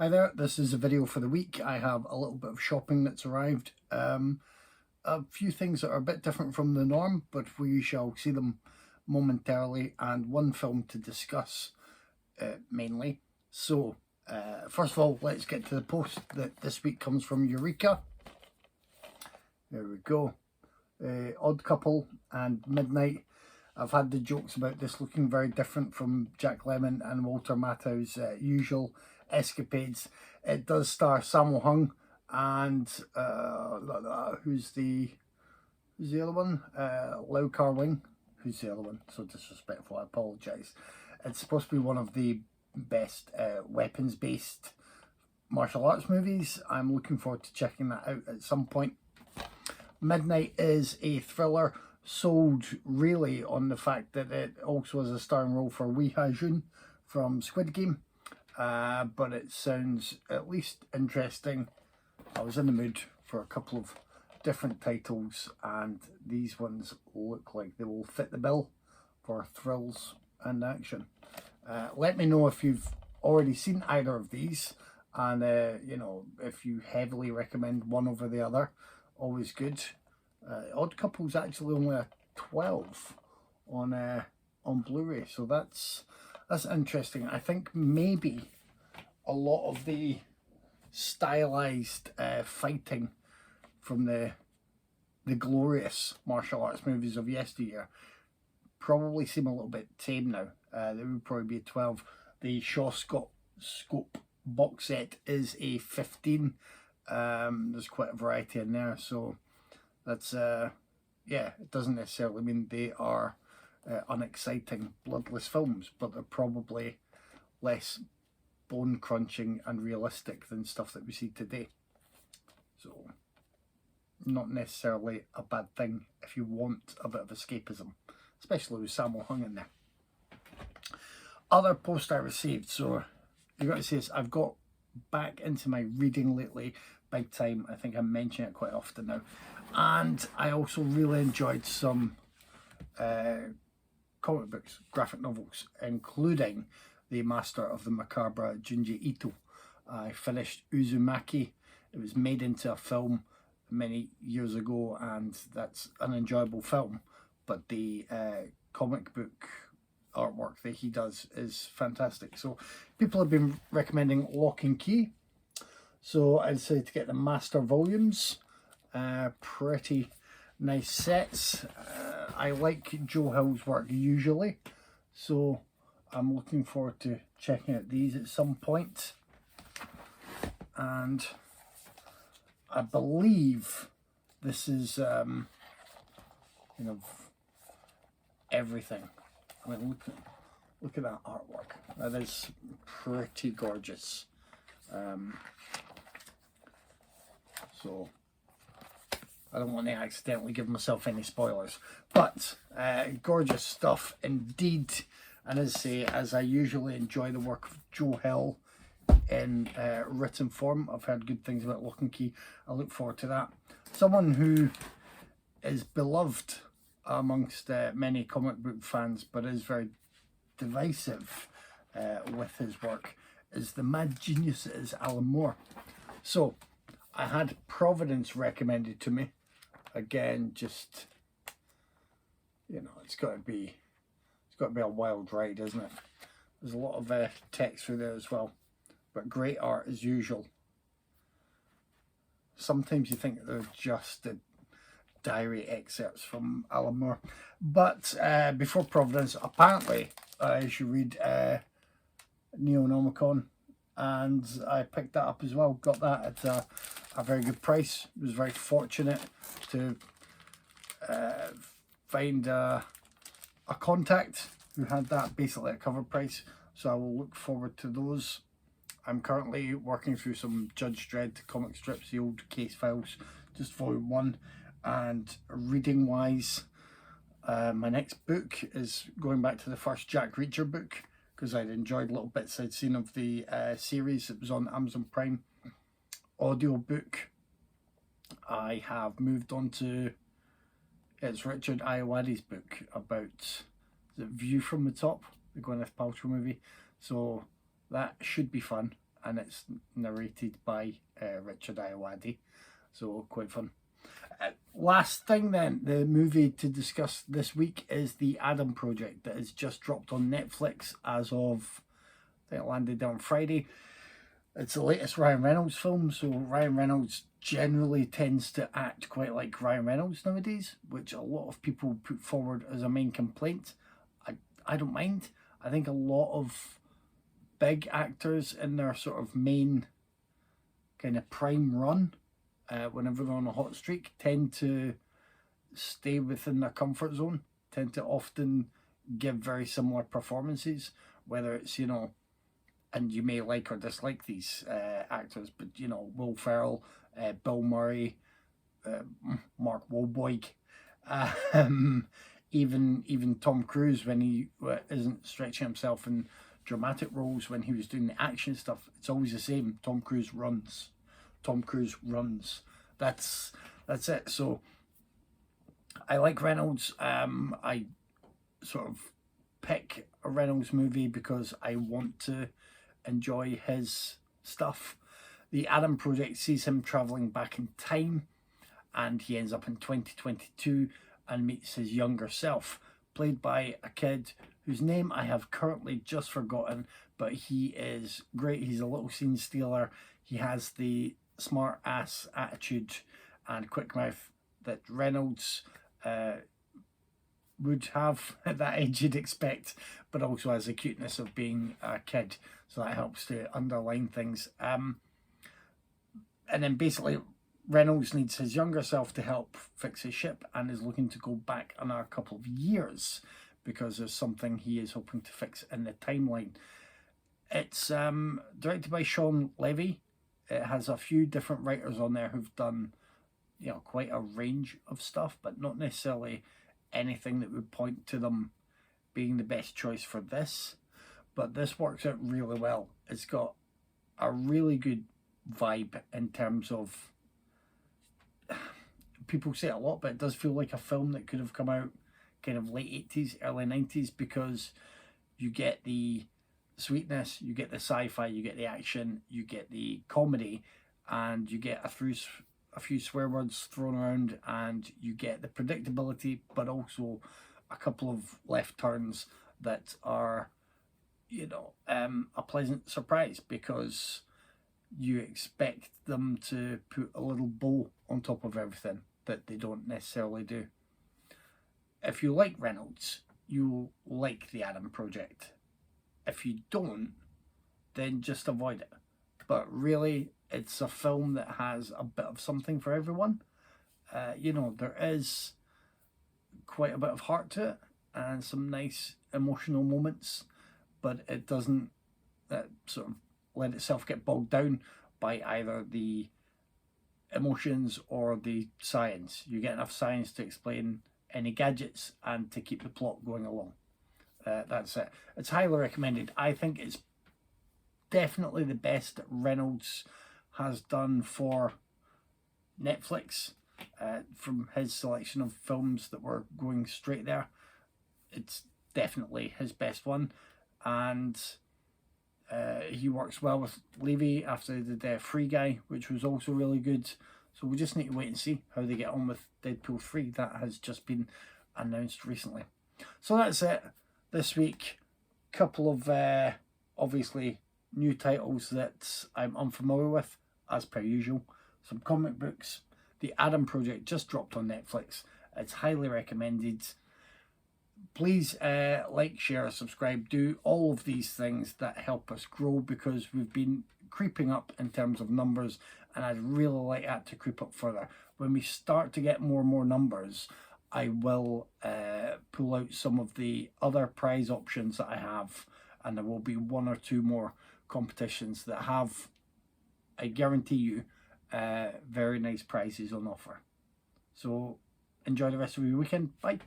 Hi there, this is a video for the week. I have a little bit of shopping that's arrived. A few things that are a bit different from the norm, but we shall see them momentarily, and one film to discuss mainly. So, first of all, let's get to the post that this week comes from Eureka. There we go. Odd Couple and Midnight. I've had the jokes about this looking very different from Jack Lemmon and Walter Matthau's usual escapades. It does star Sammo Hung and who's the other one? Lau Kar-wing. Who's the other one? So disrespectful, I apologise. It's supposed to be one of the best weapons-based martial arts movies. I'm looking forward to checking that out at some point. Midnight is a thriller sold really on the fact that it also has a starring role for Lee Ha-joon from Squid Game. But it sounds at least interesting. I was in the mood for a couple of different titles, and these ones look like they will fit the bill for thrills and action. Let me know if you've already seen either of these, and you know, if you heavily recommend one over the other. Always good. Odd Couple's actually only a 12 on Blu-ray, so that's interesting. I think maybe a lot of the stylized fighting from the glorious martial arts movies of yesteryear probably seem a little bit tame now. There would probably be a 12. The Shaw Scope box set is a 15. There's quite a variety in there, so that's yeah, it doesn't necessarily mean they are unexciting bloodless films, but they're probably less bone crunching and realistic than stuff that we see today. So not necessarily a bad thing if you want a bit of escapism, especially with Sammo Hung in there. Other post I received, so you got to see this, I've got back into my reading lately big time. I think I mention it quite often now, and I also really enjoyed some comic books, graphic novels, including the Master of the Macabre, Junji Ito. I finished Uzumaki. It was made into a film many years ago, and that's an enjoyable film, but the comic book artwork that he does is fantastic. So people have been recommending Lock and Key, so I'd say to get the master volumes. Pretty nice sets. I like Joe Hill's work usually, so I'm looking forward to checking out these at some point. And I believe this is you know, everything. I mean, look at that artwork. That is pretty gorgeous. So I don't want to accidentally give myself any spoilers, but gorgeous stuff indeed. And as I usually enjoy the work of Joe Hill in written form, I've heard good things about Lock and Key. I look forward to that. Someone who is beloved amongst many comic book fans, but is very divisive with his work, is the mad genius that is Alan Moore. So I had Providence recommended to me. Again, just, you know, it's got to be a wild ride, isn't it? There's a lot of text through there as well, but great art as usual. Sometimes you think they're just diary excerpts from Alan Moore, but before Providence, apparently I should read Neonomicon, and I picked that up as well. Got that at a very good price. Was very fortunate to find a contact who had that basically at cover price, so I will look forward to those. I'm currently working through some Judge Dredd comic strips, the old case files, just volume 1, and reading wise, my next book is going back to the first Jack Reacher book, because I'd enjoyed little bits I'd seen of the series that was on Amazon Prime. Audiobook, I have moved on to, it's Richard Ayoade's book about the View from the Top, the Gwyneth Paltrow movie. So that should be fun. and it's narrated by Richard Ayoade, so quite fun. Last thing then, the movie to discuss this week is The Adam Project that has just dropped on Netflix as of, I think it landed on Friday. It's the latest Ryan Reynolds film, so Ryan Reynolds generally tends to act quite like Ryan Reynolds nowadays, which a lot of people put forward as a main complaint. I don't mind. I think a lot of big actors in their sort of main kind of prime run, whenever they're on a hot streak, tend to stay within their comfort zone, tend to often give very similar performances, whether it's, you know, and you may like or dislike these actors, but, you know, Will Ferrell, Bill Murray, Mark Wahlberg, even Tom Cruise, when he isn't stretching himself in dramatic roles, when he was doing the action stuff, it's always the same. Tom Cruise runs. That's it. So I like Reynolds. I sort of pick a Reynolds movie because I want to enjoy his stuff. The Adam Project sees him travelling back in time, and he ends up in 2022 and meets his younger self, played by a kid whose name I have currently just forgotten, but he is great. He's a little scene stealer. He has the smart ass attitude and quick mouth that Reynolds would have at that age, you'd expect, but also has the cuteness of being a kid, so that helps to underline things. And then basically Reynolds needs his younger self to help fix his ship and is looking to go back another couple of years because there's something he is hoping to fix in the timeline. It's directed by Shawn Levy. It has a few different writers on there who've done, you know, quite a range of stuff, but not necessarily anything that would point to them being the best choice for this. But this works out really well. It's got a really good vibe in terms of, people say it a lot, but it does feel like a film that could have come out kind of late 80s, early 90s, because you get the sweetness, you get the sci-fi, you get the action, you get the comedy, and you get a few swear words thrown around, and you get the predictability, but also a couple of left turns that are, you know, a pleasant surprise, because you expect them to put a little bow on top of everything that they don't necessarily do. If you like Reynolds, you'll like The Adam Project. If you don't, then just avoid it. But really, it's a film that has a bit of something for everyone. You know, there is quite a bit of heart to it and some nice emotional moments, but it doesn't sort of let itself get bogged down by either the emotions or the science. You get enough science to explain any gadgets and to keep the plot going along. That's it. It's highly recommended. I think it's definitely the best that Reynolds has done for Netflix. From his selection of films that were going straight there, it's definitely his best one. And he works well with Levy after they did Free Guy, which was also really good. So we just need to wait and see how they get on with Deadpool 3. That has just been announced recently. So that's it this week. Couple of obviously new titles that I'm unfamiliar with, as per usual. Some comic books. The Adam Project just dropped on Netflix. It's highly recommended. Please like, share, subscribe, do all of these things that help us grow, because we've been creeping up in terms of numbers, and I'd really like that to creep up further. When we start to get more and more numbers, I will pull out some of the other prize options that I have, and there will be one or two more competitions that have, I guarantee you, very nice prizes on offer. So enjoy the rest of your weekend. Bye.